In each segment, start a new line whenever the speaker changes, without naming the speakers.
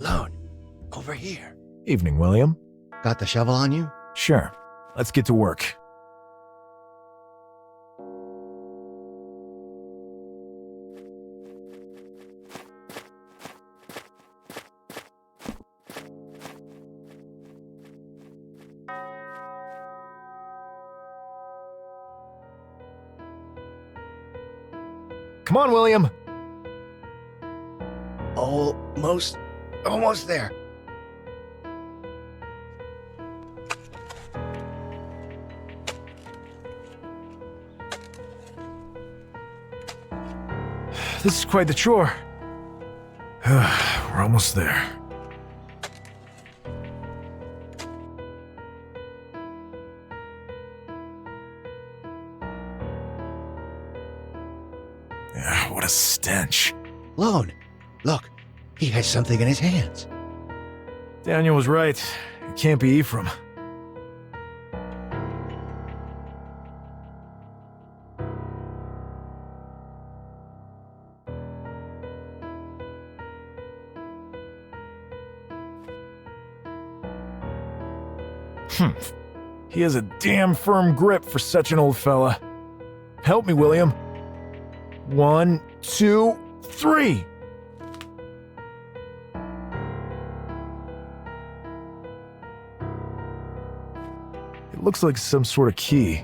Lone, over here.
Evening, William.
Got the shovel on you?
Sure. Let's get to work. Come on, William.
Almost there.
This is quite the chore. We're almost there. What a stench.
Lone, look. He has something in his hands.
Daniel was right. It can't be Ephraim. He has a damn firm grip for such an old fella. Help me, William. 1, 2, 3. It looks like some sort of key,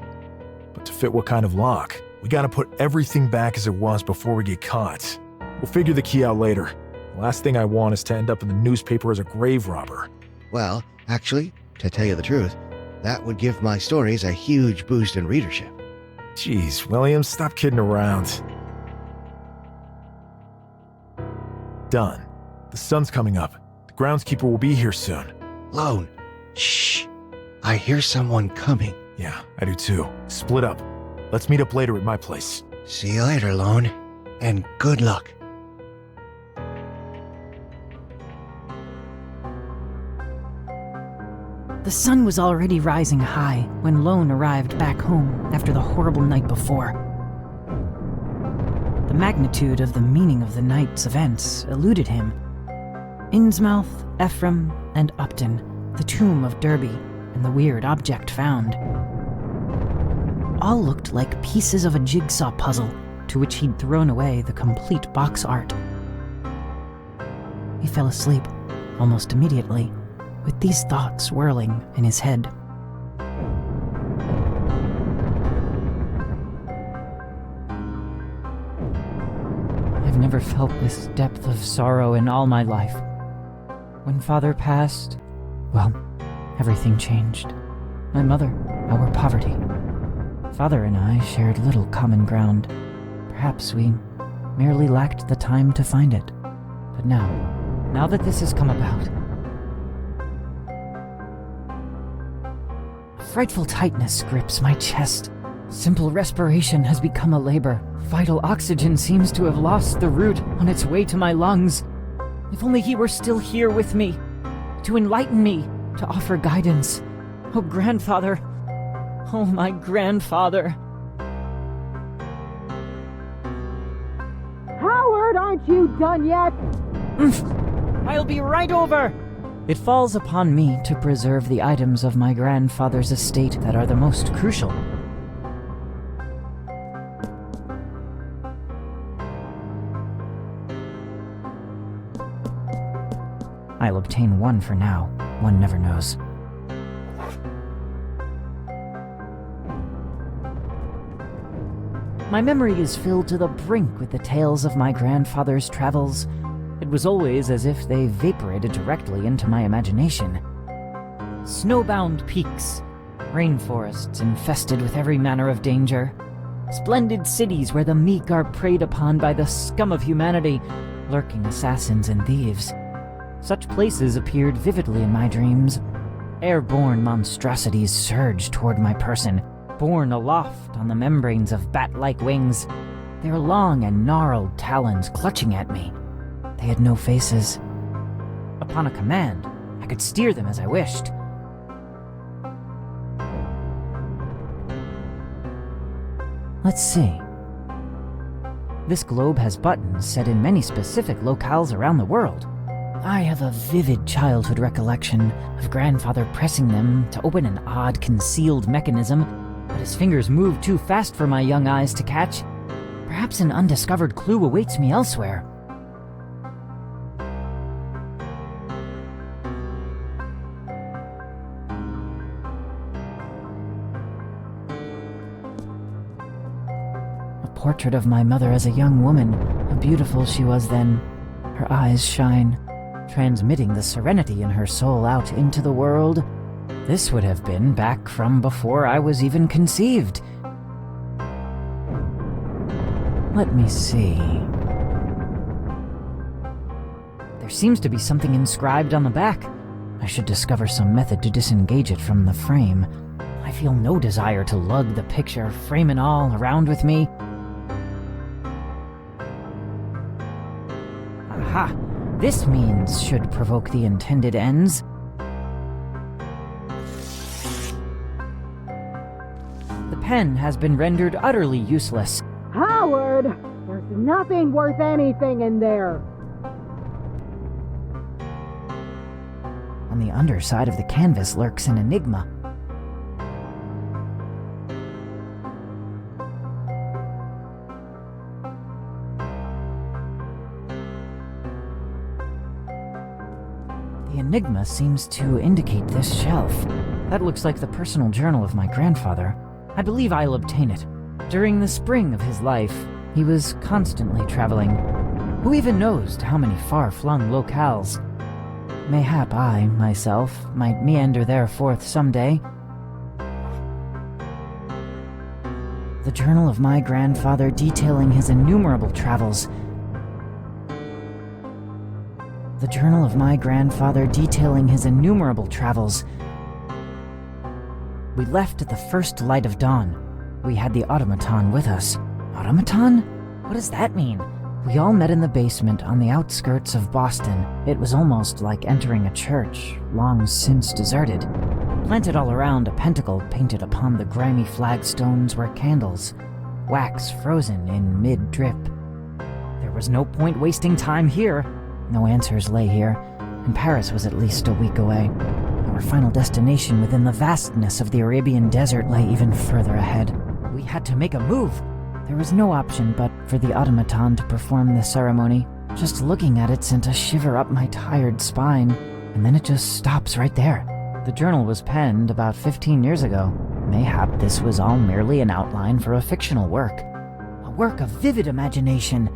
but to fit what kind of lock? We gotta put everything back as it was before we get caught. We'll figure the key out later. The last thing I want is to end up in the newspaper as a grave robber.
Well, actually, to tell you the truth, that would give my stories a huge boost in readership.
Jeez, William, stop kidding around. Done. The sun's coming up. The groundskeeper will be here soon.
Lone, shh. I hear someone coming.
Yeah, I do too. Split up. Let's meet up later at my place.
See you later, Lone. And good luck.
The sun was already rising high when Lone arrived back home after the horrible night before. The magnitude of the meaning of the night's events eluded him. Innsmouth, Ephraim, and Upton, the tomb of Derby, and the weird object found. All looked like pieces of a jigsaw puzzle to which he'd thrown away the complete box art. He fell asleep almost immediately, with these thoughts whirling in his head. I've never felt this depth of sorrow in all my life. When Father passed, well, everything changed. My mother, our poverty. Father and I shared little common ground. Perhaps we merely lacked the time to find it. But now that this has come about, a frightful tightness grips my chest. Simple respiration has become a labor. Vital oxygen seems to have lost the route on its way to my lungs. If only he were still here with me, to enlighten me, to offer guidance. Oh, grandfather. Oh, my grandfather.
Howard, aren't you done yet?
I'll be right over. It falls upon me to preserve the items of my grandfather's estate that are the most crucial. I'll obtain one for now. One never knows. My memory is filled to the brink with the tales of my grandfather's travels. It was always as if they vaporated directly into my imagination. Snowbound peaks, rainforests infested with every manner of danger, splendid cities where the meek are preyed upon by the scum of humanity, lurking assassins and thieves. Such places appeared vividly in my dreams. Airborne monstrosities surged toward my person, borne aloft on the membranes of bat-like wings, their long and gnarled talons clutching at me. They had no faces. Upon a command, I could steer them as I wished. Let's see. This globe has buttons set in many specific locales around the world. I have a vivid childhood recollection of grandfather pressing them to open an odd concealed mechanism, but his fingers moved too fast for my young eyes to catch. Perhaps an undiscovered clue awaits me elsewhere. A portrait of my mother as a young woman. How beautiful she was then. Her eyes shine, transmitting the serenity in her soul out into the world. This would have been back from before I was even conceived. Let me see. There seems to be something inscribed on the back. I should discover some method to disengage it from the frame. I feel no desire to lug the picture, frame and all, around with me. Aha! This means should provoke the intended ends. The pen has been rendered utterly useless.
Howard! There's nothing worth anything in there.
On the underside of the canvas lurks an enigma. The enigma seems to indicate this shelf. That looks like the personal journal of my grandfather. I believe I'll obtain it. During the spring of his life, he was constantly traveling. Who even knows to how many far-flung locales? Mayhap I, myself, might meander there forth someday. The journal of my grandfather detailing his innumerable travels. The journal of my grandfather detailing his innumerable travels. We left at the first light of dawn. We had the automaton with us. Automaton? What does that mean? We all met in the basement on the outskirts of Boston. It was almost like entering a church, long since deserted. Planted all around, a pentacle painted upon the grimy flagstones were candles, wax frozen in mid-drip. There was no point wasting time here. No answers lay here, and Paris was at least a week away. Our final destination within the vastness of the Arabian desert lay even further ahead. We had to make a move. There was no option but for the automaton to perform the ceremony. Just looking at it sent a shiver up my tired spine, and then it just stops right there. The journal was penned about 15 years ago. Mayhap this was all merely an outline for a fictional work. A work of vivid imagination.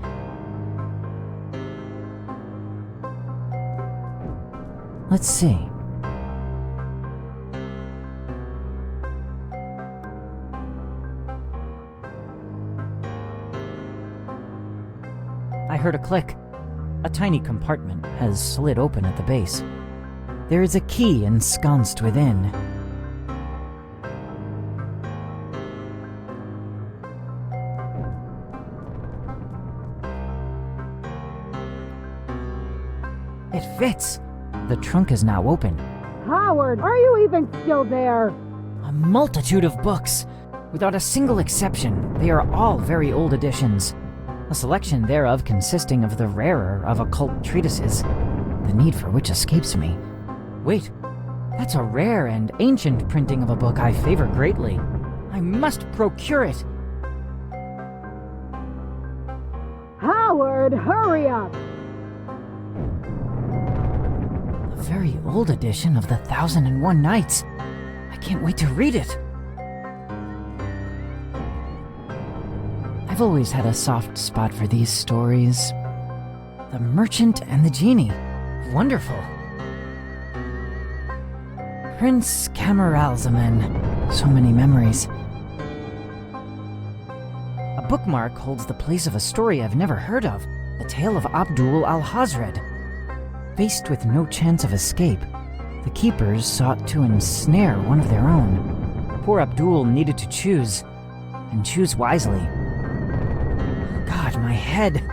Let's see. I heard a click. A tiny compartment has slid open at the base. There is a key ensconced within. It fits. The trunk is now open.
Howard, are you even still there?
A multitude of books. Without a single exception, they are all very old editions. A selection thereof consisting of the rarer of occult treatises, the need for which escapes me. Wait, that's a rare and ancient printing of a book I favor greatly. I must procure it.
Howard, hurry up!
A very old edition of the 1001 Nights. I can't wait to read it. I've always had a soft spot for these stories. The Merchant and the Genie. Wonderful. Prince Camaralzaman. So many memories. A bookmark holds the place of a story I've never heard of. The tale of Abdul al-Hazred. Faced with no chance of escape, the keepers sought to ensnare one of their own. Poor Abdul needed to choose, and choose wisely. God, my head.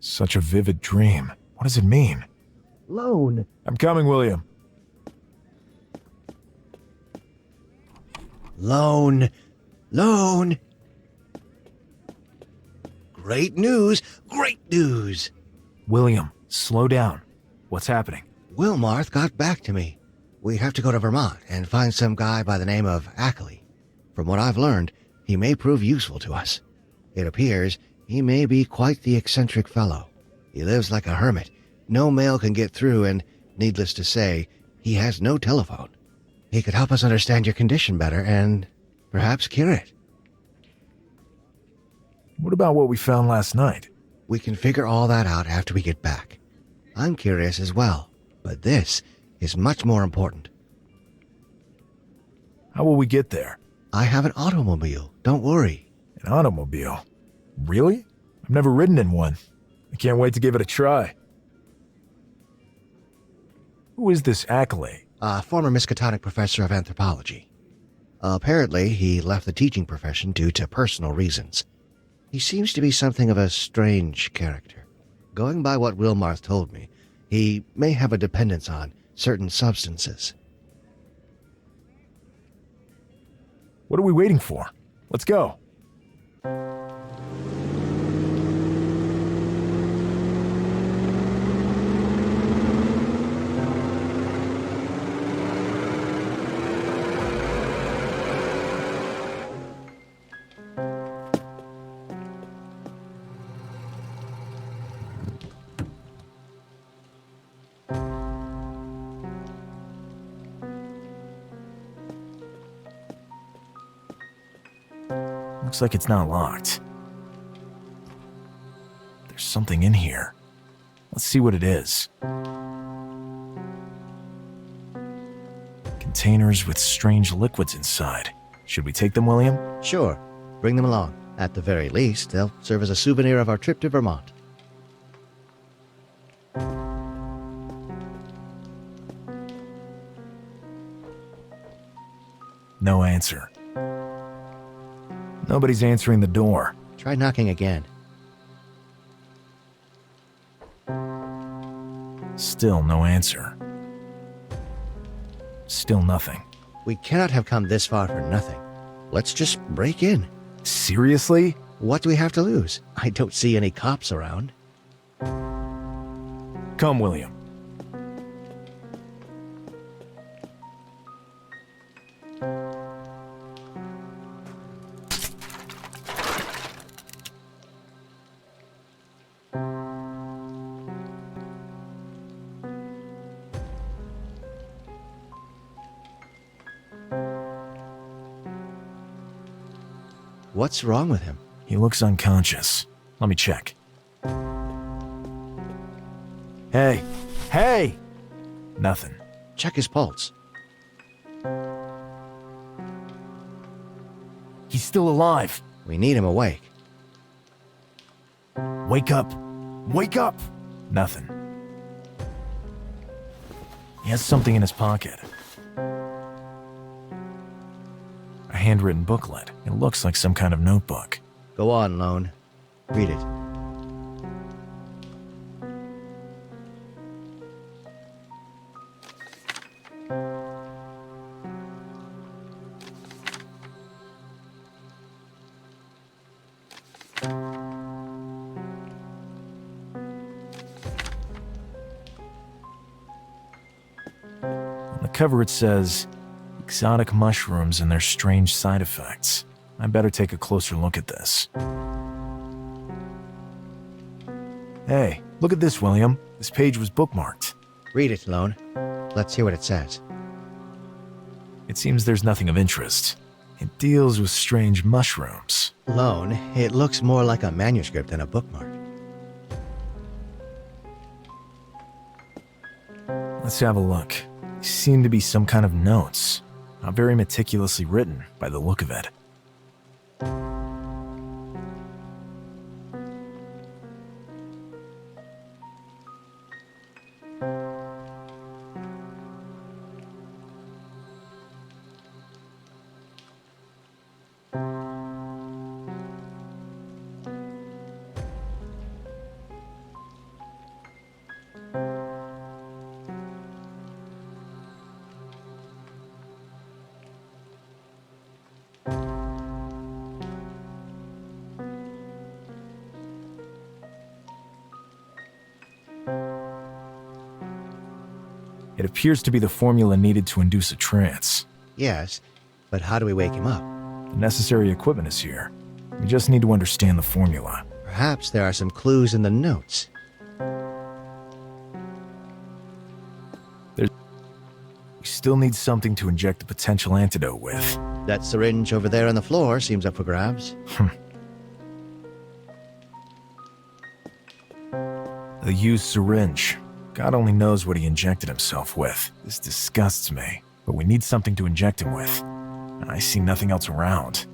Such a vivid dream. What does it mean?
Lone.
I'm coming, William.
Lone. Lone. Great news. Great news.
William, slow down. What's happening?
Wilmarth got back to me. We have to go to Vermont and find some guy by the name of Ackley. From what I've learned, he may prove useful to us. It appears he may be quite the eccentric fellow. He lives like a hermit. No mail can get through, and, needless to say, he has no telephone. He could help us understand your condition better and perhaps cure it.
What about what we found last night?
We can figure all that out after we get back. I'm curious as well, but this is much more important.
How will we get there?
I have an automobile, don't worry.
An automobile? Really? I've never ridden in one. I can't wait to give it a try. Who is this Ackley?
A former Miskatonic professor of anthropology. Apparently, he left the teaching profession due to personal reasons. He seems to be something of a strange character. Going by what Wilmarth told me, he may have a dependence on certain substances.
What are we waiting for? Let's go. Looks like it's not locked. There's something in here. Let's see what it is. Containers with strange liquids inside. Should we take them, William?
Sure, bring them along. At the very least, they'll serve as a souvenir of our trip to Vermont.
No answer. Nobody's answering the door.
Try knocking again.
Still no answer. Still nothing.
We cannot have come this far for nothing. Let's just break in.
Seriously?
What do we have to lose? I don't see any cops around.
Come, William.
What's wrong with him?
He looks unconscious. Let me check. Hey! Hey! Nothing.
Check his pulse.
He's still alive.
We need him awake.
Wake up! Wake up! Nothing. He has something in his pocket. A handwritten booklet. It looks like some kind of notebook.
Go on, Lone. Read it.
On the cover it says, exotic mushrooms and their strange side effects. I better take a closer look at this. Hey, look at this, William. This page was bookmarked.
Read it, Lone. Let's hear what it says.
It seems there's nothing of interest. It deals with strange mushrooms.
Lone, it looks more like a manuscript than a bookmark.
Let's have a look. These seem to be some kind of notes. Not very meticulously written, by the look of it. It appears to be the formula needed to induce a trance.
Yes, but how do we wake him up?
The necessary equipment is here. We just need to understand the formula.
Perhaps there are some clues in the notes.
We still need something to inject the potential antidote with.
That syringe over there on the floor seems up for grabs.
The used syringe. God only knows what he injected himself with. This disgusts me, but we need something to inject him with. I see nothing else around.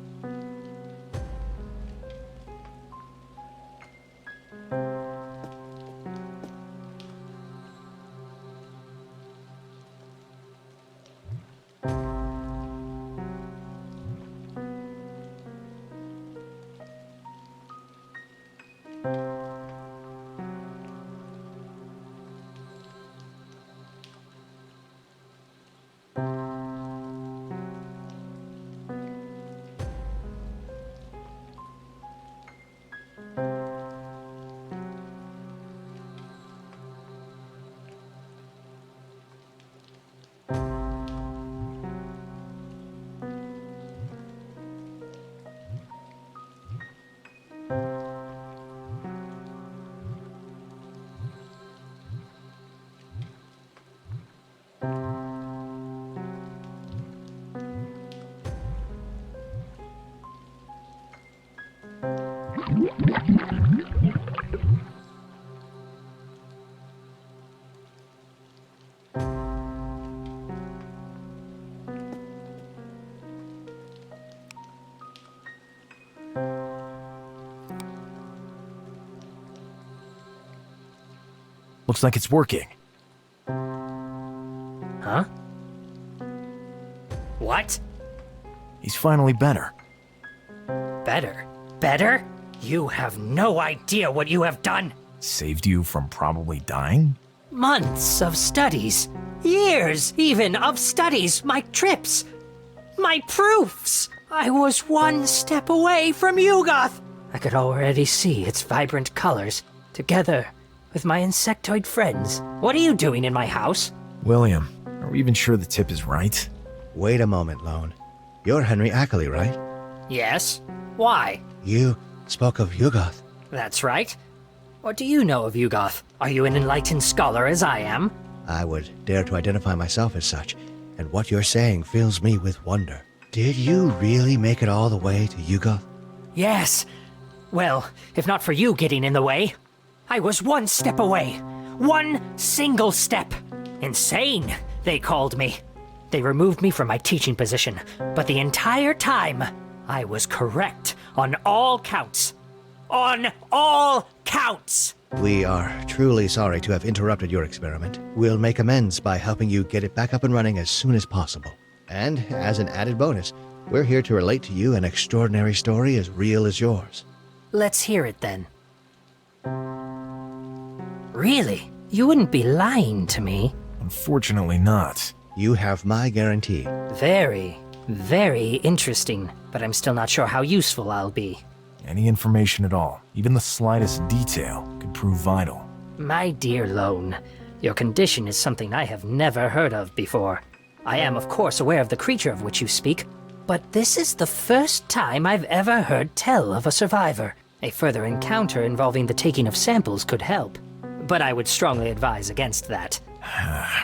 Looks like it's working.
Huh? What?
He's finally better.
Better? Better? You have no idea what you have done.
Saved you from probably dying?
Months of studies. Years, even, of studies. My trips. My proofs. I was one step away from Yugoth. I could already see its vibrant colors, together with my insectoid friends. What are you doing in my house?
William, are we even sure the tip is right?
Wait a moment, Lone. You're Henry Ackley, right?
Yes. Why?
You spoke of Yugoth.
That's right. What do you know of Yugoth? Are you an enlightened scholar as I am?
I would dare to identify myself as such, and what you're saying fills me with wonder. Did you really make it all the way to Yugoth?
Yes. Well, if not for you getting in the way, I was one step away. One single step. Insane, they called me. They removed me from my teaching position, but the entire time, I was correct on all counts. On all counts!
We are truly sorry to have interrupted your experiment. We'll make amends by helping you get it back up and running as soon as possible. And as an added bonus, we're here to relate to you an extraordinary story as real as yours.
Let's hear it then. Really? You wouldn't be lying to me?
Unfortunately not.
You have my guarantee.
Very, very interesting, but I'm still not sure how useful I'll be.
Any information at all, even the slightest detail, could prove vital.
My dear Lone, your condition is something I have never heard of before. I am, of course, aware of the creature of which you speak, but this is the first time I've ever heard tell of a survivor. A further encounter involving the taking of samples could help, but I would strongly advise against that.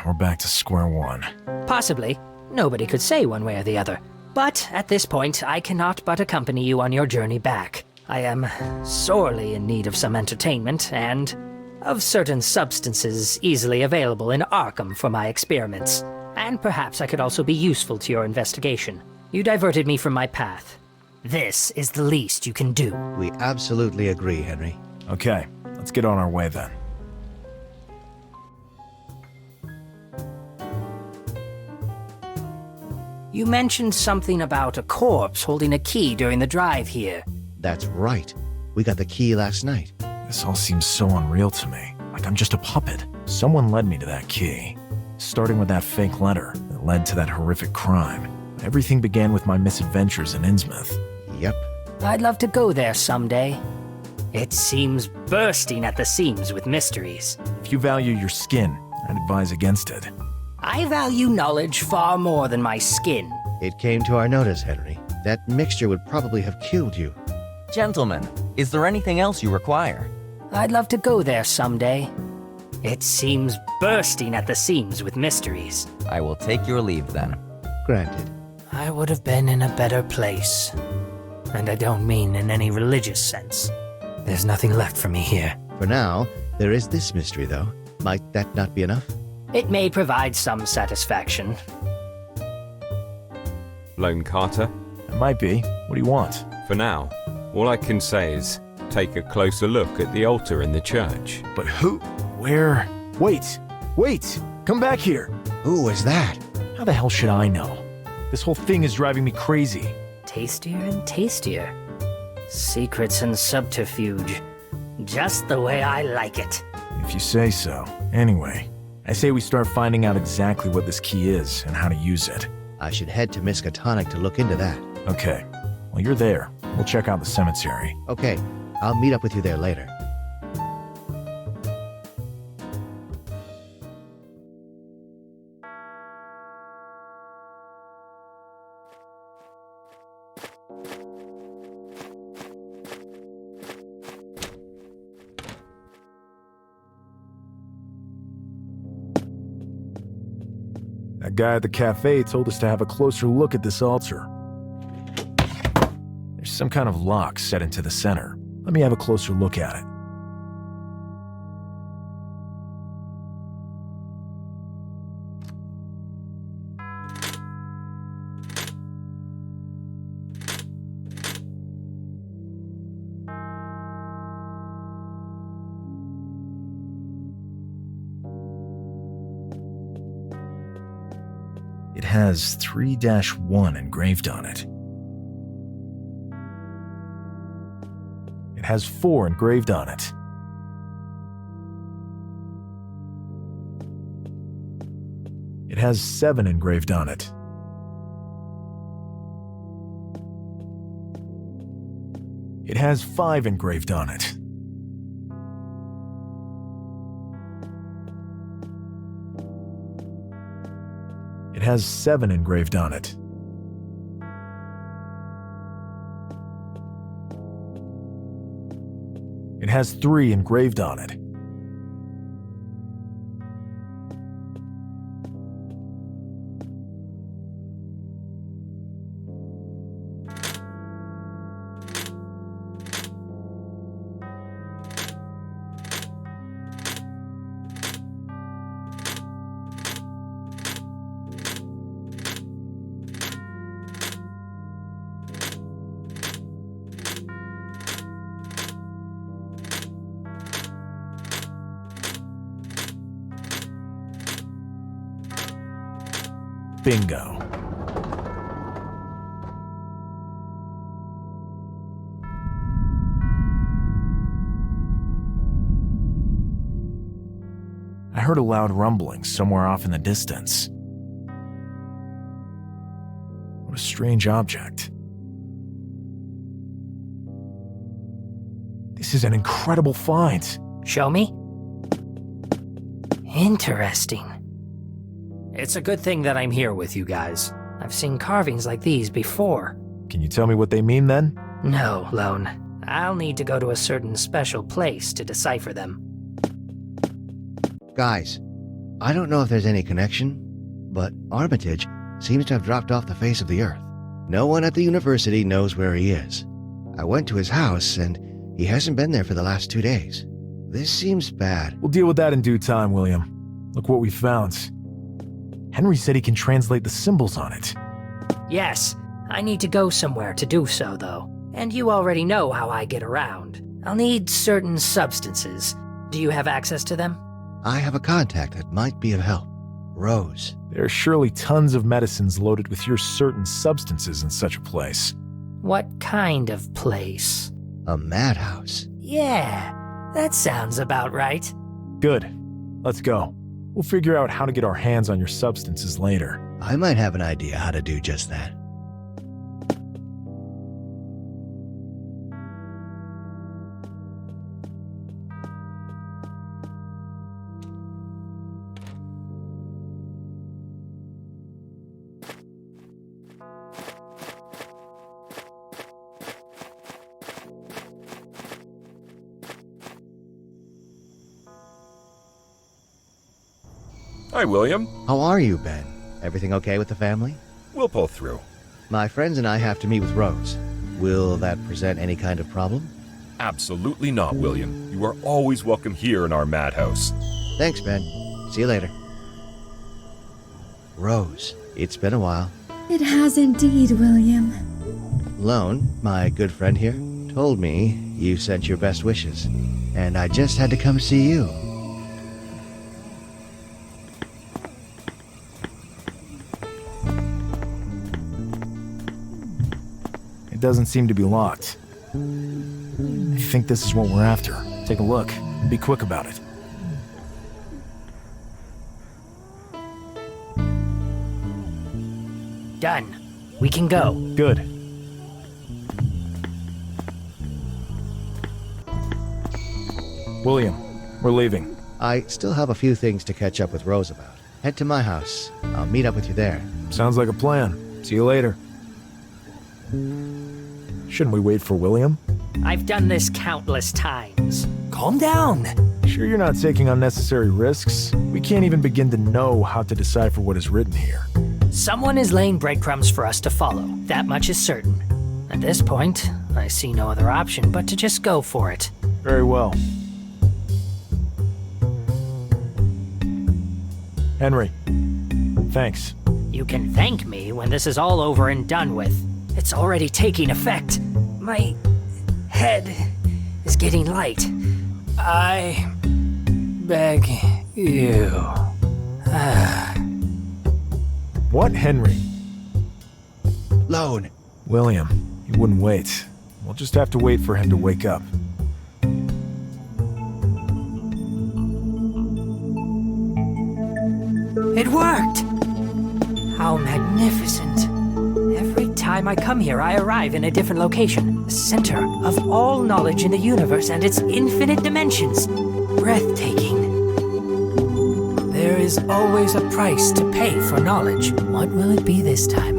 We're back to square one.
Possibly. Nobody could say one way or the other. But at this point, I cannot but accompany you on your journey back. I am sorely in need of some entertainment, and of certain substances easily available in Arkham for my experiments. And perhaps I could also be useful to your investigation. You diverted me from my path. This is the least you can do.
We absolutely agree, Henry.
Okay, let's get on our way then.
You mentioned something about a corpse holding a key during the drive here.
That's right. We got the key last night.
This all seems so unreal to me, like I'm just a puppet. Someone led me to that key, starting with that fake letter that led to that horrific crime. Everything began with my misadventures in Innsmouth.
Yep.
I'd love to go there someday. It seems bursting at the seams with mysteries.
If you value your skin, I'd advise against it.
I value knowledge far more than my skin.
It came to our notice, Henry. That mixture would probably have killed you.
Gentlemen, is there anything else you require?
I'd love to go there someday. It seems bursting at the seams with mysteries.
I will take your leave then.
Granted.
I would have been in a better place. And I don't mean in any religious sense. There's nothing left for me here.
For now, there is this mystery, though. Might that not be enough?
It may provide some satisfaction.
Lone Carter?
It might be. What do you want?
For now, all I can say is take a closer look at the altar in the church.
But who? Where? Wait! Wait! Come back here!
Who was that?
How the hell should I know? This whole thing is driving me crazy.
Tastier and tastier. Secrets and subterfuge. Just the way I like it.
If you say so. Anyway, I say we start finding out exactly what this key is and how to use it.
I should head to Miskatonic to look into that.
Okay. Well, you're there. We'll check out the cemetery.
Okay, I'll meet up with you there later.
That guy at the cafe told us to have a closer look at this altar. There's some kind of lock set into the center. Let me have a closer look at it. It has 3-1 engraved on it. It has 4 engraved on it. It has 7 engraved on it. It has 5 engraved on it. It has 7 engraved on it. It has 3 engraved on it. Bingo. I heard a loud rumbling somewhere off in the distance. What a strange object. This is an incredible find.
Show me? Interesting. It's a good thing that I'm here with you guys. I've seen carvings like these before.
Can you tell me what they mean then?
No, Lone. I'll need to go to a certain special place to decipher them.
Guys, I don't know if there's any connection, but Armitage seems to have dropped off the face of the earth. No one at the university knows where he is. I went to his house, and he hasn't been there for the last 2 days. This seems bad.
We'll deal with that in due time, William. Look what we found. Henry said he can translate the symbols on it.
Yes, I need to go somewhere to do so, though. And you already know how I get around. I'll need certain substances. Do you have access to them?
I have a contact that might be of help. Rose.
There are surely tons of medicines loaded with your certain substances in such a place.
What kind of place?
A madhouse.
Yeah, that sounds about right.
Good. Let's go. We'll figure out how to get our hands on your substances later.
I might have an idea how to do just that.
Hi, William.
How are you, Ben? Everything okay with the family?
We'll pull through.
My friends and I have to meet with Rose. Will that present any kind of problem?
Absolutely not, William. You are always welcome here in our madhouse.
Thanks, Ben. See you later. Rose, it's been a while.
It has indeed, William.
Lone, my good friend here, told me you sent your best wishes, and I just had to come see you.
It doesn't seem to be locked. I think this is what we're after. Take a look. Be quick about it.
Done. We can go.
Good. William, we're leaving.
I still have a few things to catch up with Rose about. Head to my house. I'll meet up with you there.
Sounds like a plan. See you later. Shouldn't we wait for William?
I've done this countless times. Calm down.
Sure you're not taking unnecessary risks? We can't even begin to know how to decipher what is written here.
Someone is laying breadcrumbs for us to follow. That much is certain. At this point, I see no other option but to just go for it.
Very well. Henry, thanks.
You can thank me when this is all over and done with. It's already taking effect. My head is getting light. I beg you.
What, Henry?
Lone.
William, he wouldn't wait. We'll just have to wait for him to wake up.
It worked! How magnificent. Every time I come here, I arrive in a different location. The center of all knowledge in the universe and its infinite dimensions. Breathtaking. There is always a price to pay for knowledge. What will it be this time?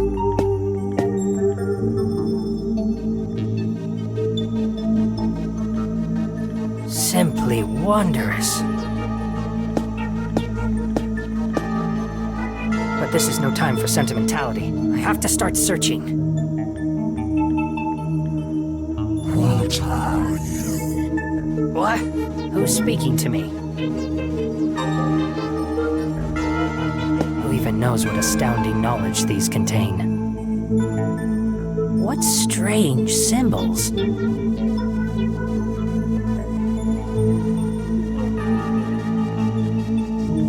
Simply wondrous. But this is no time for sentimentality. I have to start searching.
What are you?
What? Who's speaking to me? Who even knows what astounding knowledge these contain? What strange symbols?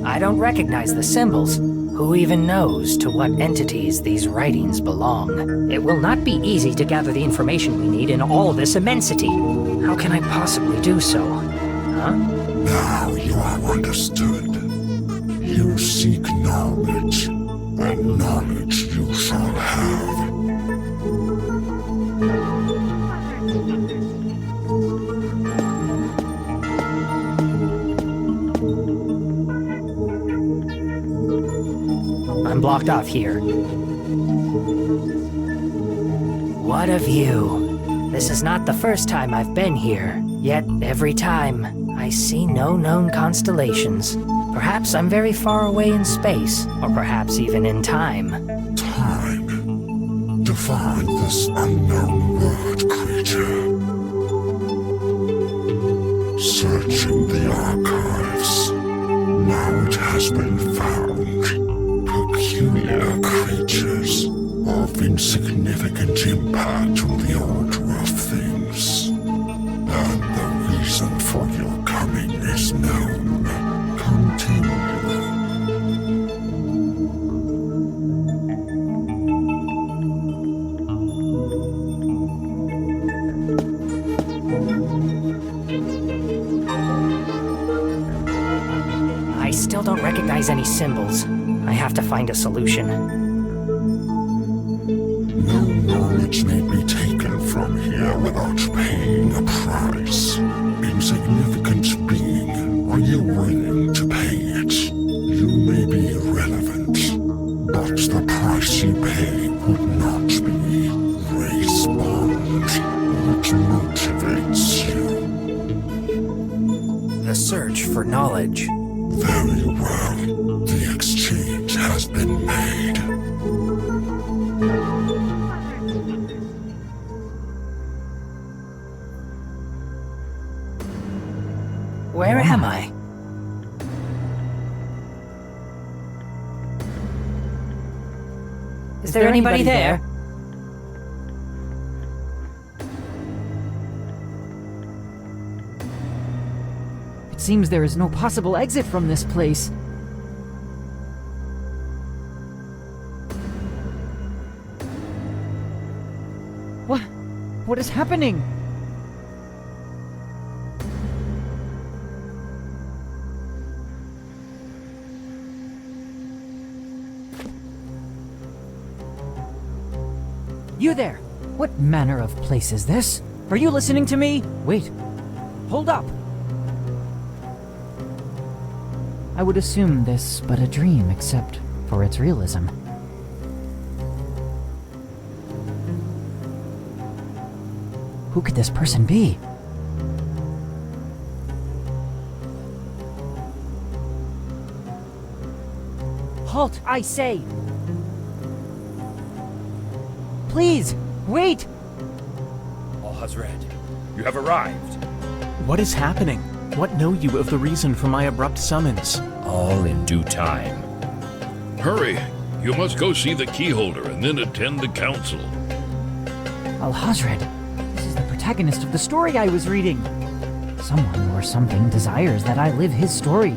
I don't recognize the symbols. Who even knows to what entities these writings belong? It will not be easy to gather the information we need in all this immensity. How can I possibly do so? Huh?
Now you are understood. You seek knowledge, and knowledge you shall have.
I'm blocked off here. What a view. This is not the first time I've been here, yet every time I see no known constellations. Perhaps I'm very far away in space, or perhaps even in time.
Time. To find this unknown word creature. Searching the archives. Now it has been found. Peculiar creatures of insignificant impact on the order of things. And the reason for your coming is known. Continue.
I still don't recognize any symbols. I have to find a solution.
No knowledge may be taken from here without paying a price. Insignificant being, are you willing to pay it? You may be irrelevant, but the price you pay would not be race bond. What motivates you?
The search for knowledge.
Very well. The exchange has been made.
Where am I? Is there anybody there?
It seems there is no possible exit from this place. What is happening? You there! What manner of place is this? Are you listening to me? Wait. Hold up! I would assume this but a dream, except for its realism. Who could this person be? Halt, I say! Please, wait!
Al-Hazred, you have arrived.
What is happening? What know you of the reason for my abrupt summons?
All in due time.
Hurry! You must go see the keyholder and then attend the council.
Al-Hazred, this is the protagonist of the story I was reading. Someone or something desires that I live his story.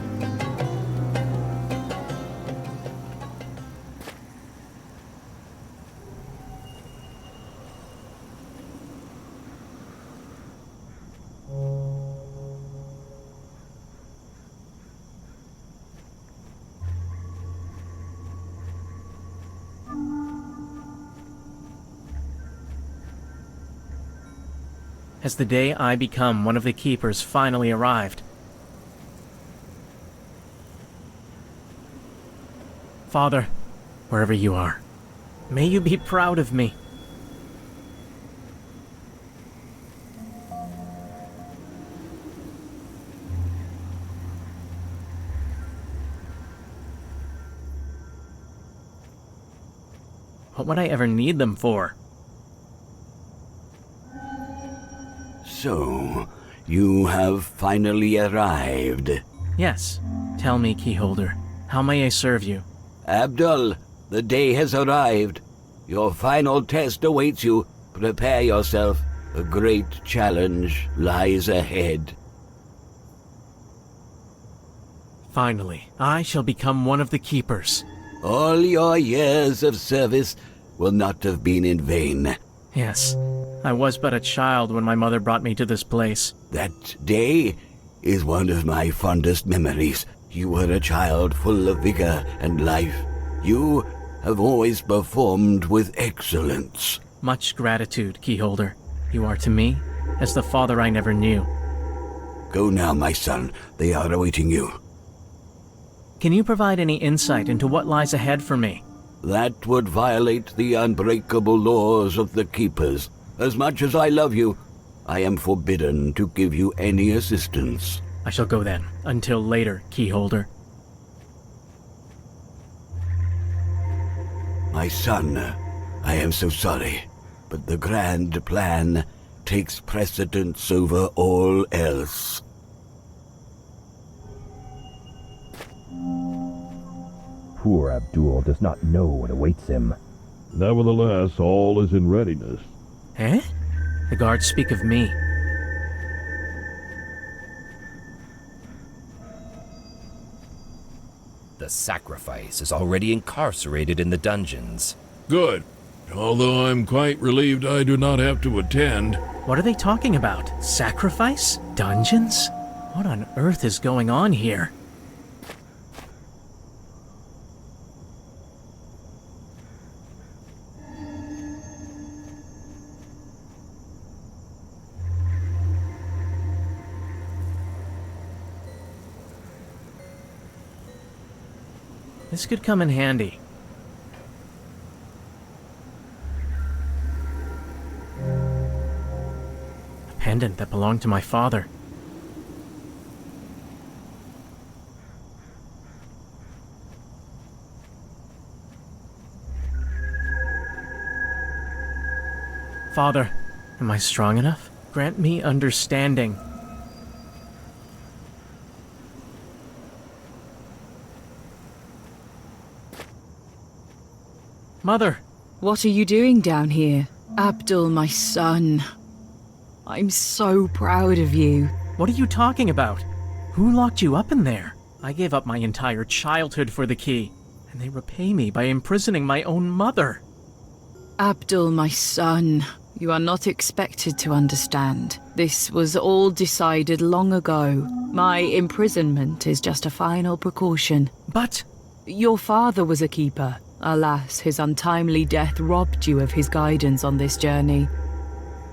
Has the day I become one of the keepers finally arrived? Father, wherever you are, may you be proud of me. What would I ever need them for?
So, you have finally arrived.
Yes. Tell me, Keyholder, how may I serve you?
Abdul, the day has arrived. Your final test awaits you. Prepare yourself. A great challenge lies ahead.
Finally, I shall become one of the keepers.
All your years of service will not have been in vain.
Yes. I was but a child when my mother brought me to this place.
That day is one of my fondest memories. You were a child full of vigor and life. You have always performed with excellence.
Much gratitude, Keyholder. You are to me as the father I never knew.
Go now, my son. They are awaiting you.
Can you provide any insight into what lies ahead for me?
That would violate the unbreakable laws of the Keepers. As much as I love you, I am forbidden to give you any assistance.
I shall go then. Until later, Keyholder.
My son, I am so sorry, but the grand plan takes precedence over all else.
Poor Abdul does not know what awaits him.
Nevertheless, all is in readiness.
Eh? The guards speak of me.
The sacrifice is already incarcerated in the dungeons.
Good. Although I'm quite relieved I do not have to attend.
What are they talking about? Sacrifice? Dungeons? What on earth is going on here? This could come in handy. A pendant that belonged to my father. Father, am I strong enough? Grant me understanding. Mother!
What are you doing down here? Abdul, my son. I'm so proud of you.
What are you talking about? Who locked you up in there? I gave up my entire childhood for the key, and they repay me by imprisoning my own mother.
Abdul, my son, you are not expected to understand. This was all decided long ago. My imprisonment is just a final precaution.
But...
Your father was a keeper. Alas, his untimely death robbed you of his guidance on this journey.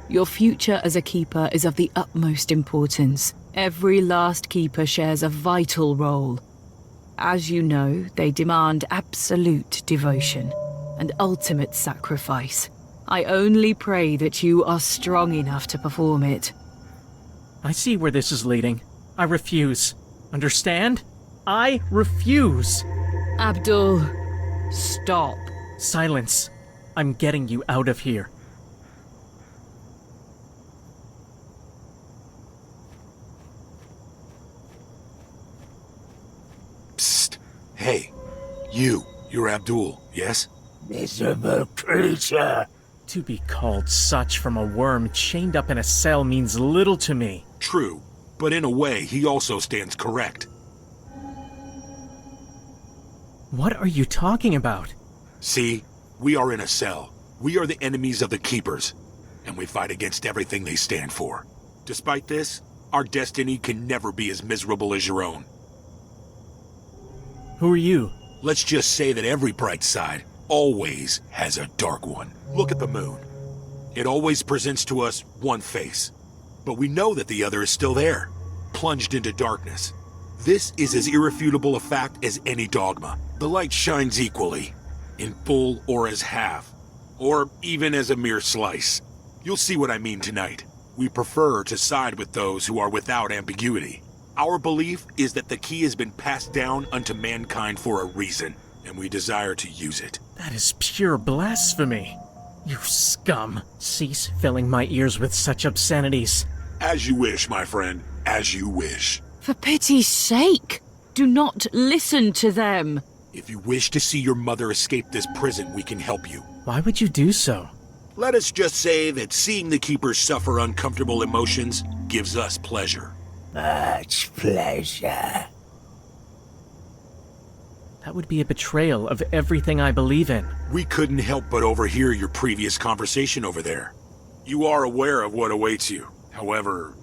Your future as a keeper is of the utmost importance. Every last keeper shares a vital role. As you know, they demand absolute devotion and ultimate sacrifice. I only pray that you are strong enough to perform it.
I see where this is leading. I refuse. Understand? I refuse!
Abdul, stop.
Silence. I'm getting you out of here.
Psst. Hey, you're Abdul, yes?
Miserable creature.
To be called such from a worm chained up in a cell means little to me.
True, but in a way, he also stands correct.
What are you talking about?
See, we are in a cell. We are the enemies of the Keepers, and we fight against everything they stand for. Despite this, our destiny can never be as miserable as your own.
Who are you?
Let's just say that every bright side always has a dark one. Look at the moon. It always presents to us one face, but we know that the other is still there, plunged into darkness. This is as irrefutable a fact as any dogma. The light shines equally, in full or as half, or even as a mere slice. You'll see what I mean tonight. We prefer to side with those who are without ambiguity. Our belief is that the key has been passed down unto mankind for a reason, and we desire to use it.
That is pure blasphemy. You scum. Cease filling my ears with such obscenities.
As you wish, my friend, as you wish.
For pity's sake, do not listen to them.
If you wish to see your mother escape this prison, we can help you.
Why would you do so?
Let us just say that seeing the Keepers suffer uncomfortable emotions gives us pleasure.
Much pleasure.
That would be a betrayal of everything I believe in.
We couldn't help but overhear your previous conversation over there. You are aware of what awaits you. However,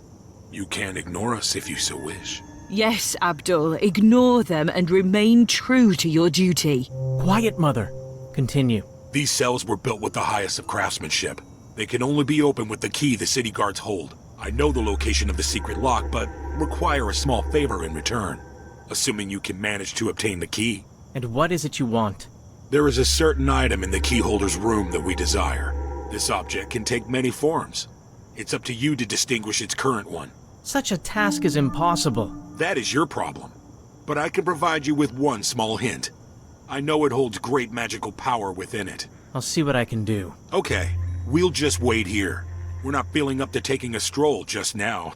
you can ignore us if you so wish.
Yes, Abdul, ignore them and remain true to your duty.
Quiet, Mother. Continue.
These cells were built with the highest of craftsmanship. They can only be opened with the key the city guards hold. I know the location of the secret lock, but require a small favor in return, assuming you can manage to obtain the key.
And what is it you want?
There is a certain item in the keyholder's room that we desire. This object can take many forms. It's up to you to distinguish its current one.
Such a task is impossible.
That is your problem. But I can provide you with one small hint. I know it holds great magical power within it.
I'll see what I can do.
Okay, we'll just wait here. We're not feeling up to taking a stroll just now.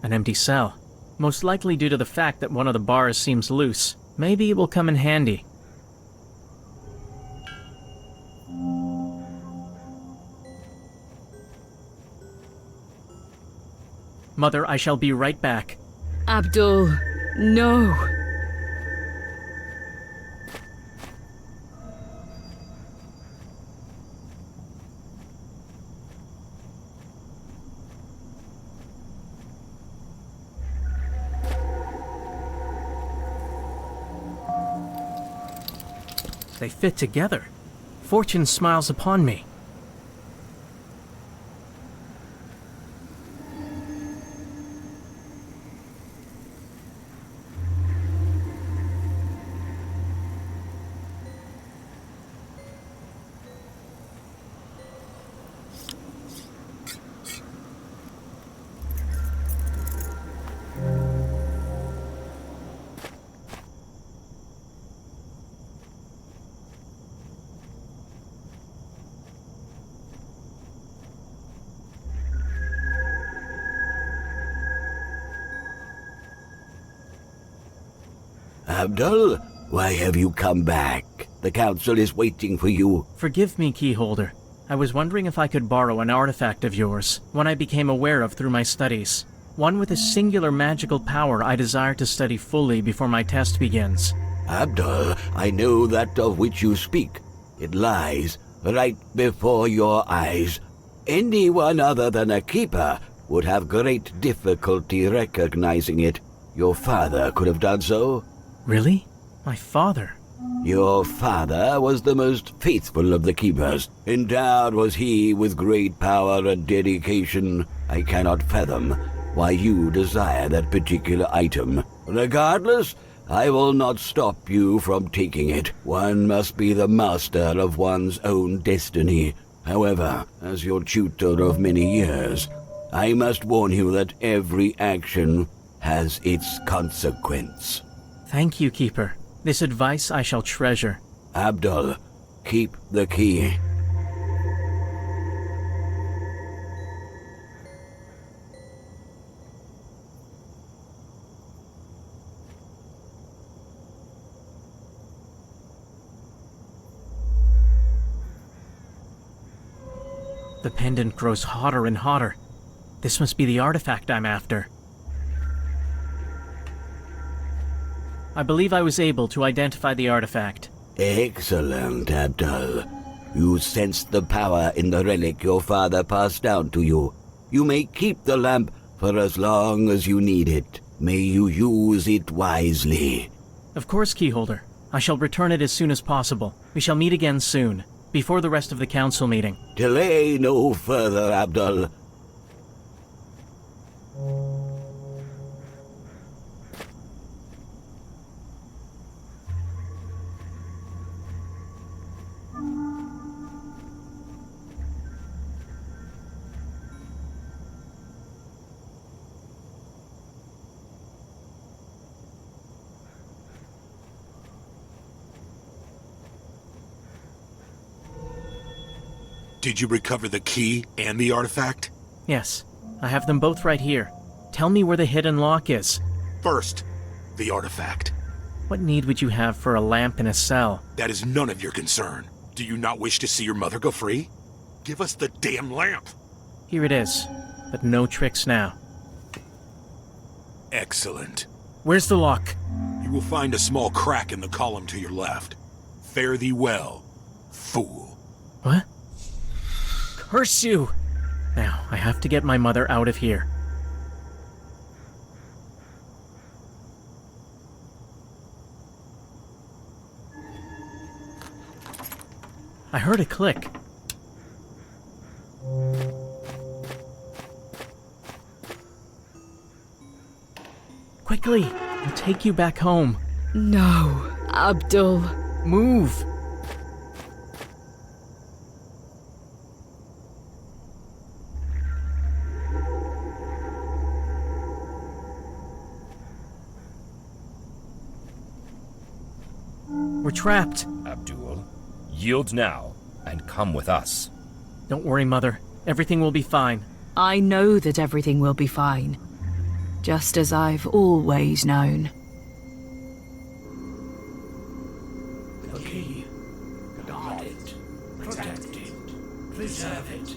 An empty cell. Most likely due to the fact that one of the bars seems loose. Maybe it will come in handy. Mother, I shall be right back.
Abdul, no.
They fit together. Fortune smiles upon me.
Abdul, why have you come back? The council is waiting for you.
Forgive me, Keyholder. I was wondering if I could borrow an artifact of yours, one I became aware of through my studies. One with a singular magical power I desire to study fully before my test begins.
Abdul, I know that of which you speak. It lies right before your eyes. Anyone other than a keeper would have great difficulty recognizing it. Your father could have done so.
Really? My father?
Your father was the most faithful of the keepers. Endowed was he with great power and dedication. I cannot fathom why you desire that particular item. Regardless, I will not stop you from taking it. One must be the master of one's own destiny. However, as your tutor of many years, I must warn you that every action has its consequence.
Thank you, Keeper. This advice I shall treasure.
Abdul, keep the key.
The pendant grows hotter and hotter. This must be the artifact I'm after. I believe I was able to identify the artifact.
Excellent, Abdul. You sensed the power in the relic your father passed down to you. You may keep the lamp for as long as you need it. May you use it wisely.
Of course, Keyholder. I shall return it as soon as possible. We shall meet again soon, before the rest of the council meeting.
Delay no further, Abdul.
Did you recover the key and the artifact?
Yes, I have them both right here. Tell me where the hidden lock is.
First, the artifact.
What need would you have for a lamp in a cell?
That is none of your concern. Do you not wish to see your mother go free? Give us the damn lamp!
Here it is, but no tricks now.
Excellent.
Where's the lock?
You will find a small crack in the column to your left. Fare thee well, fool.
What? Curse you! Now, I have to get my mother out of here. I heard a click. Quickly! I'll take you back home.
No, Abdul.
Move! We're trapped.
Abdul, yield now and come with us.
Don't worry, Mother. Everything will be fine.
I know that everything will be fine. Just as I've always known.
The key. Guard it. Protect it. Preserve it.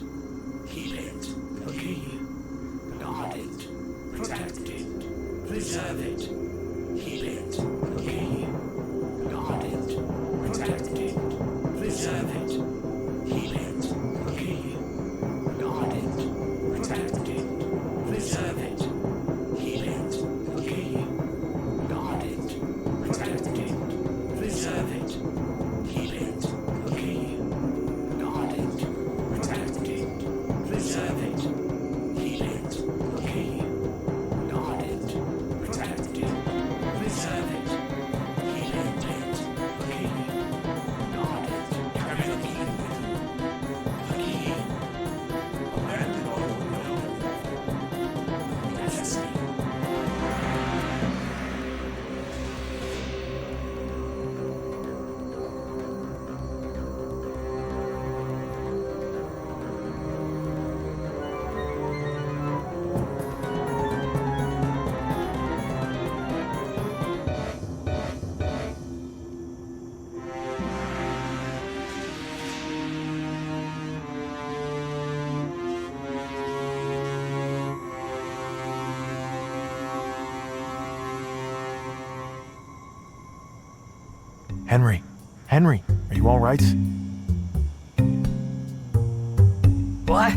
Keep it. The key. Guard it. Protect it. Preserve it. Keep it. The key. Guard it. Protect it. Preserve it. Keep it. The key. Guard it. Protect it. Preserve it. Keep it. The key. Guard it. Protect it. Preserve it. Keep it. The key. Guard it. Protect it. Preserve it. Keep it. The key. Guard it. Protect it.
Henry, are you alright?
What?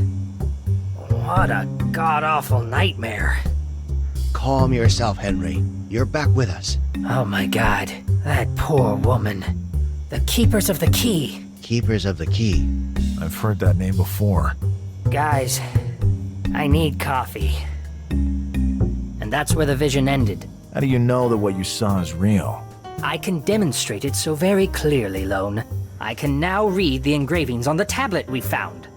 What a god-awful nightmare.
Calm yourself, Henry. You're back with us.
Oh my god, that poor woman. The Keepers of the Key.
Keepers of the Key.
I've heard that name before.
Guys, I need coffee. And that's where the vision ended.
How do you know that what you saw is real?
I can demonstrate it so very clearly, Lone. I can now read the engravings on the tablet we found.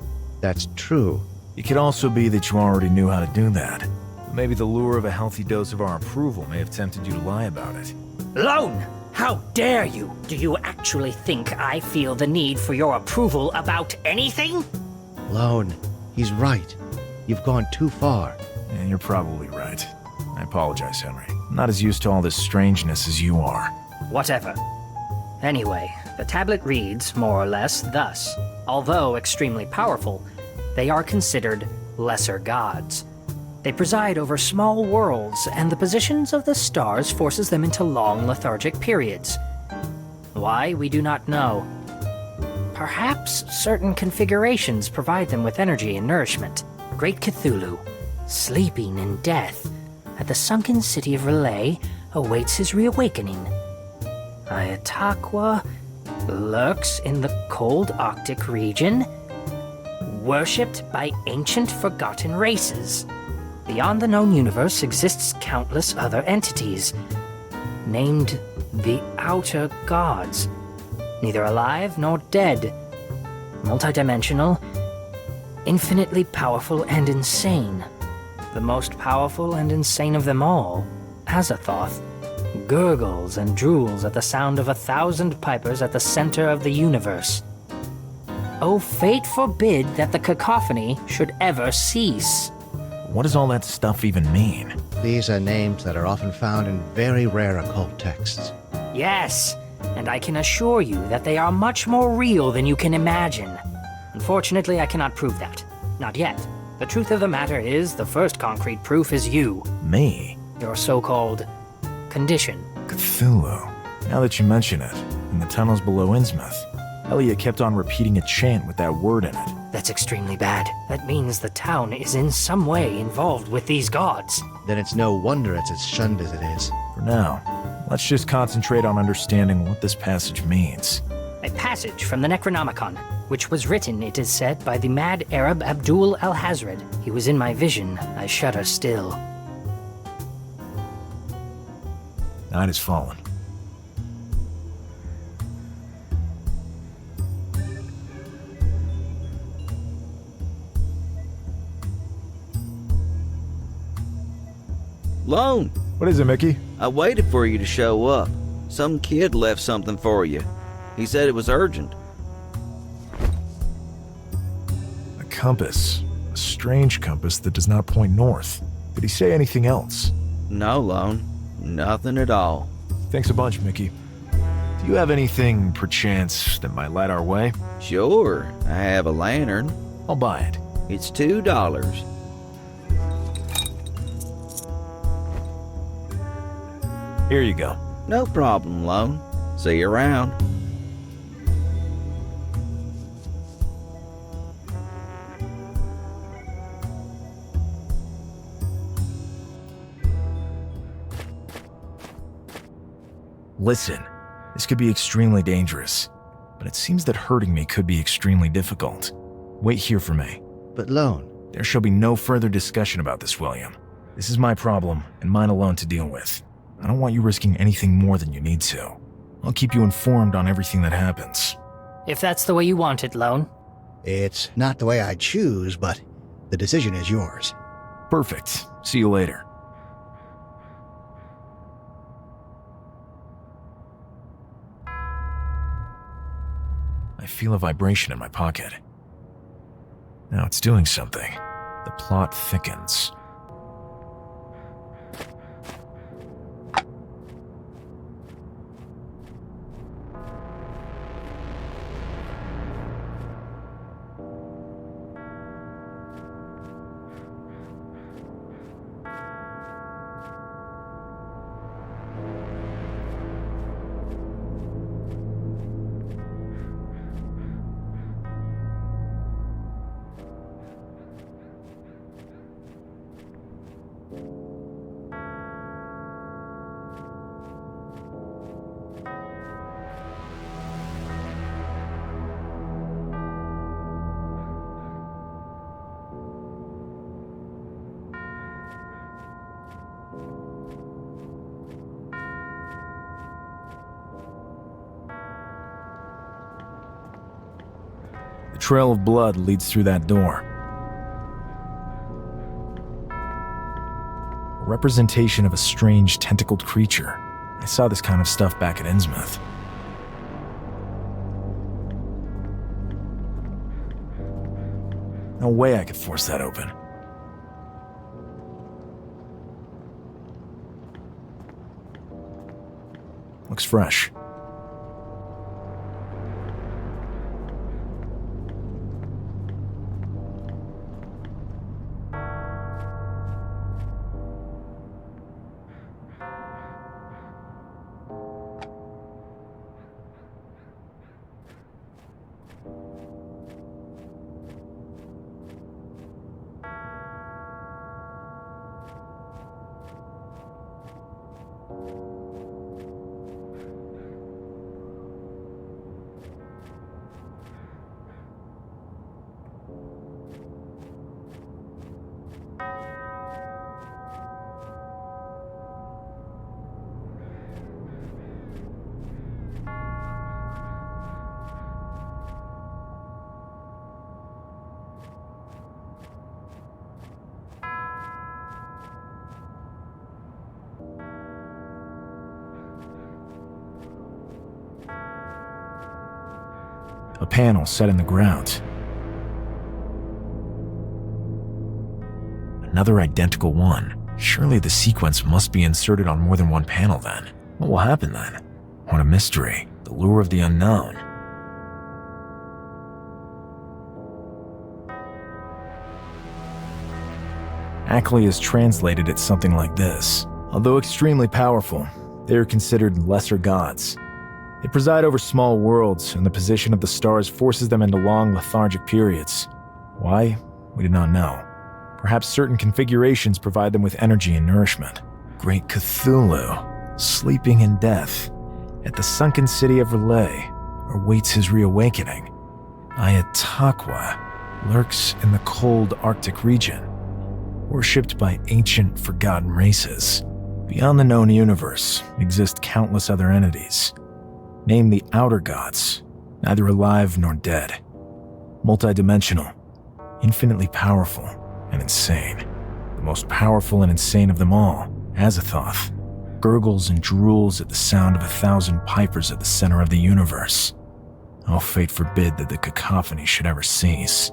That's true.
It could also be that you already knew how to do that. Maybe the lure of a healthy dose of our approval may have tempted you to lie about it.
Lone! How dare you? Do you actually think I feel the need for your approval about anything?
Lone, he's right. You've gone too far.
Yeah, you're probably right. I apologize, Henry. I'm not as used to all this strangeness as you are.
Whatever. Anyway, the tablet reads, more or less, thus. Although extremely powerful, they are considered lesser gods. They preside over small worlds, and the positions of the stars forces them into long lethargic periods. Why, we do not know. Perhaps certain configurations provide them with energy and nourishment. Great Cthulhu, sleeping in death, at the sunken city of Relay, awaits his reawakening. Ayataqua lurks in the cold Arctic region, worshipped by ancient forgotten races. Beyond the known universe exists countless other entities, named the Outer Gods, neither alive nor dead, multidimensional, infinitely powerful and insane. The most powerful and insane of them all, Azathoth, gurgles and drools at the sound of 1,000 pipers at the center of the universe. Oh, fate forbid that the cacophony should ever cease.
What does all that stuff even mean?
These are names that are often found in very rare occult texts.
Yes, and I can assure you that they are much more real than you can imagine. Unfortunately, I cannot prove that. Not yet. The truth of the matter is, the first concrete proof is you.
Me?
Your so-called condition.
Cthulhu. Now that you mention it, in the tunnels below Innsmouth, Elliot kept on repeating a chant with that word in it.
That's extremely bad. That means the town is in some way involved with these gods.
Then it's no wonder it's as shunned as it is.
For now, let's just concentrate on understanding what this passage means.
A passage from the Necronomicon, which was written, it is said, by the mad Arab Abdul al-Hazred. He was in my vision. I shudder still.
Night has fallen.
Lone!
What is it, Mickey?
I waited for you to show up. Some kid left something for you. He said it was urgent.
A compass. A strange compass that does not point north. Did he say anything else?
No, Lone. Nothing at all.
Thanks a bunch, Mickey. Do you have anything, perchance, that might light our way?
Sure. I have a lantern.
I'll buy it.
It's $2.
Here you go.
No problem, Lone. See you around.
Listen, this could be extremely dangerous, but it seems that hurting me could be extremely difficult. Wait here for me.
But Lone...
There shall be no further discussion about this, William. This is my problem, and mine alone to deal with. I don't want you risking anything more than you need to. I'll keep you informed on everything that happens.
If that's the way you want it, Lone.
It's not the way I choose, but the decision is yours.
Perfect. See you later. I feel a vibration in my pocket. Now it's doing something. The plot thickens. trail of blood leads through that door. A representation of a strange tentacled creature. I saw this kind of stuff back at Innsmouth. No way I could force that open. Looks fresh. A panel set in the ground. Another identical one. Surely the sequence must be inserted on more than one panel then. What will happen then? What a mystery. The lure of the unknown. Ackley has translated it something like this. Although extremely powerful, they are considered lesser gods. They preside over small worlds, and the position of the stars forces them into long lethargic periods. Why? We do not know. Perhaps certain configurations provide them with energy and nourishment. Great Cthulhu, sleeping in death, at the sunken city of Relay, awaits his reawakening. Ayatakwa lurks in the cold Arctic region, worshipped by ancient forgotten races. Beyond the known universe exist countless other entities. Name the outer gods, neither alive nor dead. Multidimensional, infinitely powerful, and insane. The most powerful and insane of them all, Azathoth, gurgles and drools at the sound of 1,000 pipers at the center of the universe. Oh, fate forbid that the cacophony should ever cease.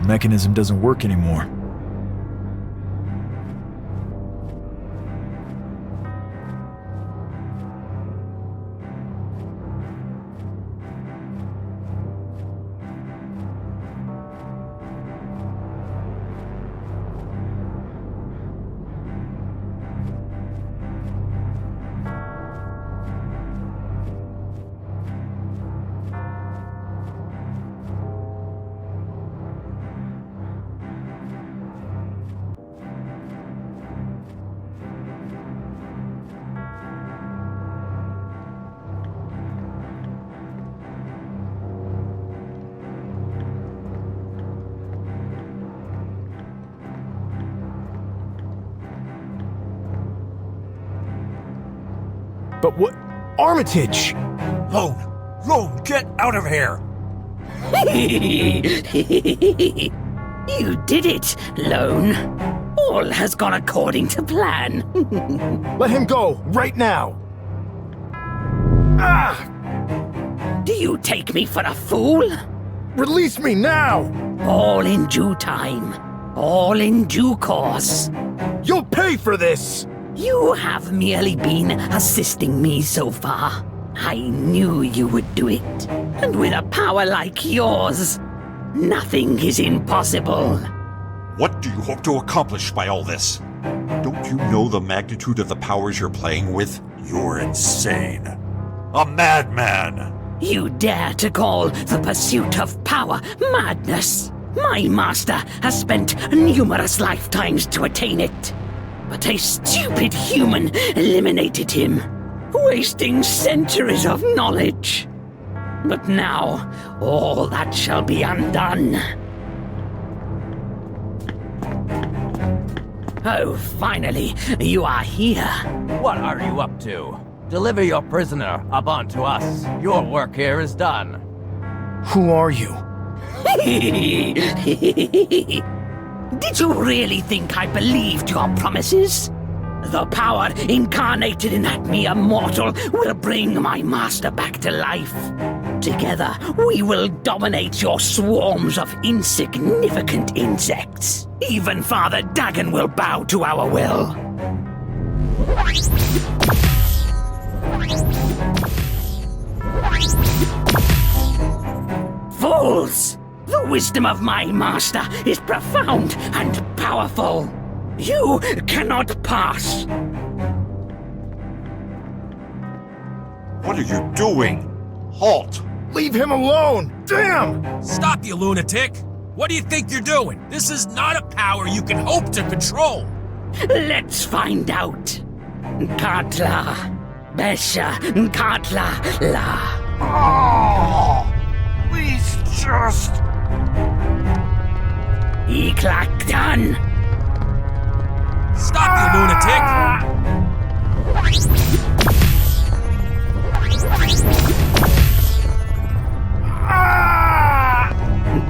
The mechanism doesn't work anymore. But what? Armitage!
Lone, get out of here!
You did it, Lone. All has gone according to plan.
Let him go, right now! Ah!
Do you take me for a fool?
Release me now!
All in due time. All in due course.
You'll pay for this!
You have merely been assisting me so far. I knew you would do it. And with a power like yours, nothing is impossible.
What do you hope to accomplish by all this? Don't you know the magnitude of the powers you're playing with? You're insane. A madman!
You dare to call the pursuit of power madness? My master has spent numerous lifetimes to attain it. But a stupid human eliminated him, wasting centuries of knowledge. But now, all that shall be undone. Oh, finally, you are here.
What are you up to? Deliver your prisoner up onto us. Your work here is done.
Who are you?
Did you really think I believed your promises? The power incarnated in that mere mortal will bring my master back to life. Together, we will dominate your swarms of insignificant insects. Even Father Dagon will bow to our will. Fools! The wisdom of my master is profound and powerful. You cannot pass.
What are you doing? Halt!
Leave him alone! Damn!
Stop, you lunatic! What do you think you're doing? This is not a power you can hope to control!
Let's find out. Katla, Besha, Katla, La.
Oh! Please just...
Iklaktan!
Stop, you lunatic!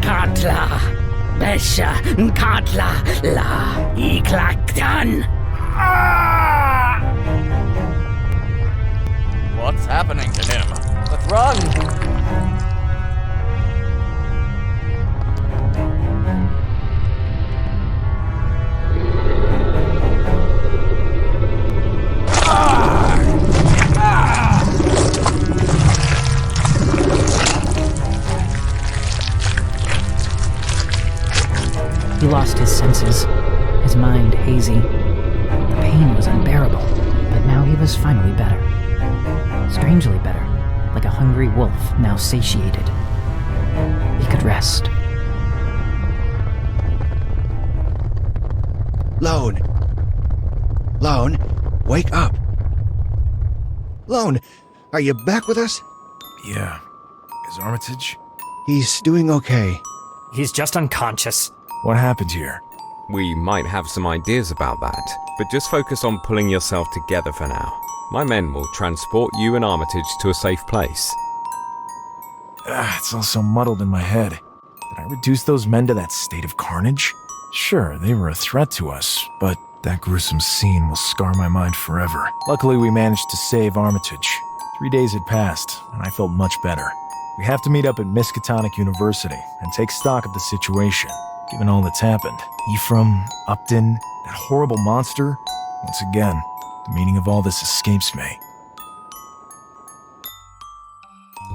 Katla, Besha, Katla, La. Iklaktan!
What's happening to him? Let's run!
He lost his senses, his mind hazy. The pain was unbearable, but now he was finally better. Strangely better, like a hungry wolf now satiated. He could rest.
Lone! Lone, wake up! Lone, are you back with us?
Yeah. Is Armitage?
He's doing okay.
He's just unconscious.
What happened here?
We might have some ideas about that, but just focus on pulling yourself together for now. My men will transport you and Armitage to a safe place.
It's all so muddled in my head. Did I reduce those men to that state of carnage? Sure, they were a threat to us, but that gruesome scene will scar my mind forever. Luckily, we managed to save Armitage. 3 days had passed, and I felt much better. We have to meet up at Miskatonic University and take stock of the situation. given all that's happened. Ephraim, Upton, that horrible monster. Once again, the meaning of all this escapes me.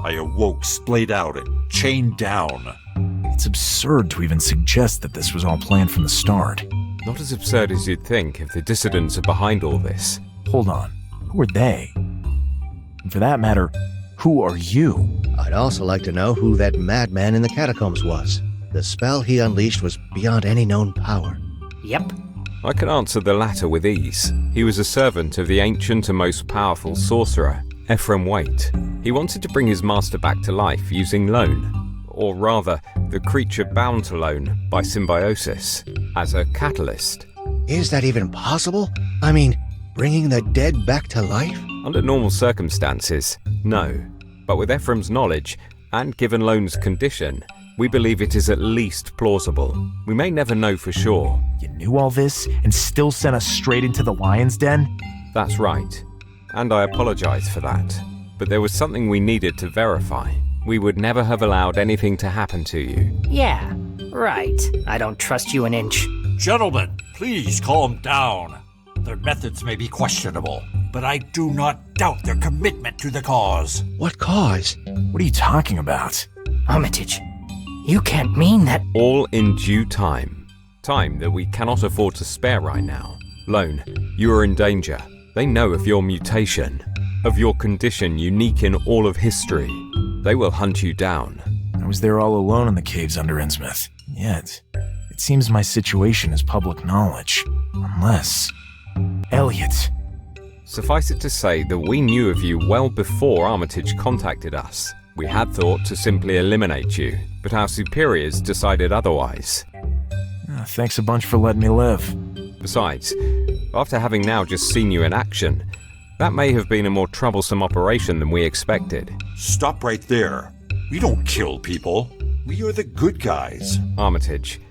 I awoke splayed out and chained down.
It's absurd to even suggest that this was all planned from the start.
Not as absurd as you'd think if the dissidents are behind all this.
Hold on. Who are they? And for that matter, who are you?
I'd also like to know who that madman in the catacombs was. The spell he unleashed was beyond any known power.
Yep.
I can answer the latter with ease. He was a servant of the ancient and most powerful sorcerer, Ephraim Waite. He wanted to bring his master back to life using loan, or rather, the creature bound to loan by symbiosis, as a catalyst.
Is that even possible? I mean, bringing the dead back to life?
Under normal circumstances, no. But with Ephraim's knowledge, and given Loan's condition, we believe it is at least plausible. We may never know for sure.
You knew all this and still sent us straight into the lion's den?
That's right. And I apologize for that. But there was something we needed to verify. We would never have allowed anything to happen to you.
Yeah, right. I don't trust you an inch.
Gentlemen, please calm down. Their methods may be questionable, but I do not doubt their commitment to the cause.
What cause?
What are you talking about?
Armitage, you can't mean that.
All in due time. Time that we cannot afford to spare right now. Lone, you are in danger. They know of your mutation, of your condition unique in all of history. They will hunt you down.
I was there all alone in the caves under Innsmouth. Yet, it seems my situation is public knowledge. Unless... Elliot.
Suffice it to say that we knew of you well before Armitage contacted us. We had thought to simply eliminate you, but our superiors decided otherwise.
Thanks a bunch for letting me live.
Besides, after having now just seen you in action, that may have been a more troublesome operation than we expected.
Stop right there. We don't kill people. We are the good guys.
Armitage,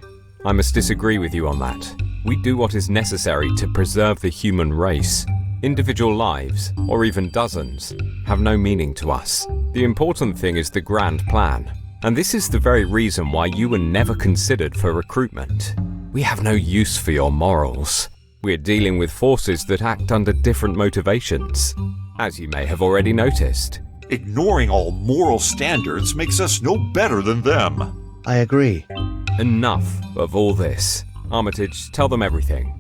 I must disagree with you on that. We do what is necessary to preserve the human race. Individual lives, or even dozens, have no meaning to us. The important thing is the grand plan. And this is the very reason why you were never considered for recruitment. We have no use for your morals. We're dealing with forces that act under different motivations, as you may have already noticed.
Ignoring all moral standards makes us no better than them.
I agree.
Enough of all this. Armitage, tell them everything.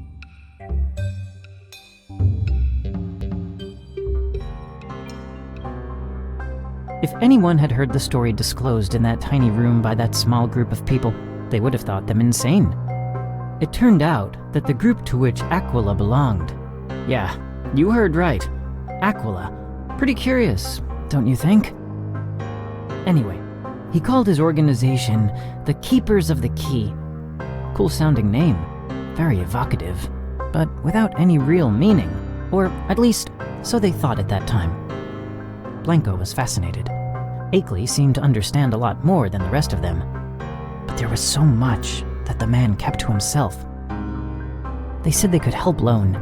If anyone had heard the story disclosed in that tiny room by that small group of people, they would have thought them insane. It turned out that the group to which Aquila belonged. Yeah, you heard right. Aquila. Pretty curious, don't you think? Anyway, he called his organization the Keepers of the Key. Cool sounding name, very evocative, but without any real meaning, or at least so they thought at that time. Blanco was fascinated. Akeley seemed to understand a lot more than the rest of them, but there was so much that the man kept to himself. They said they could help Lone.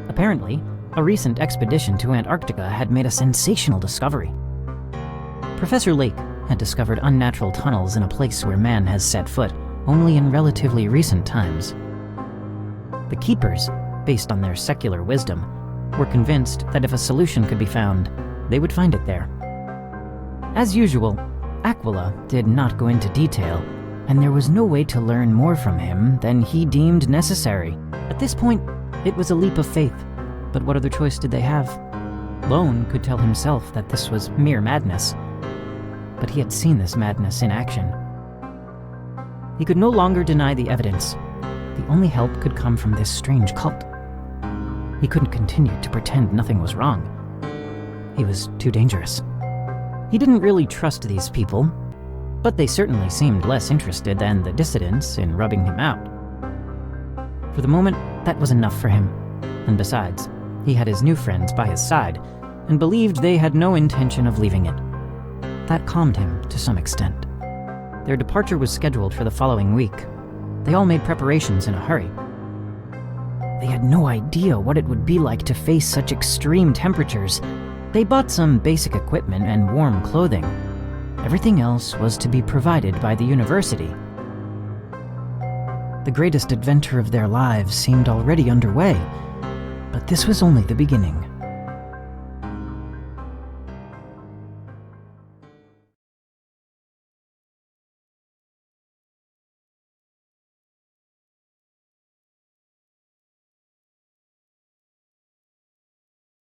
Apparently, a recent expedition to Antarctica had made a sensational discovery. Professor Lake had discovered unnatural tunnels in a place where man has set foot only in relatively recent times. The Keepers, based on their secular wisdom, were convinced that if a solution could be found, they would find it there. As usual, Aquila did not go into detail, and there was no way to learn more from him than he deemed necessary. At this point, it was a leap of faith, but what other choice did they have? Lone could tell himself that this was mere madness, but he had seen this madness in action. He could no longer deny the evidence. The only help could come from this strange cult. He couldn't continue to pretend nothing was wrong. He was too dangerous. He didn't really trust these people, but they certainly seemed less interested than the dissidents in rubbing him out. For the moment, that was enough for him. And besides, he had his new friends by his side, and believed they had no intention of leaving it. That calmed him to some extent. Their departure was scheduled for the following week. They all made preparations in a hurry. They had no idea what it would be like to face such extreme temperatures. They bought some basic equipment and warm clothing. Everything else was to be provided by the university. The greatest adventure of their lives seemed already underway, but this was only the beginning.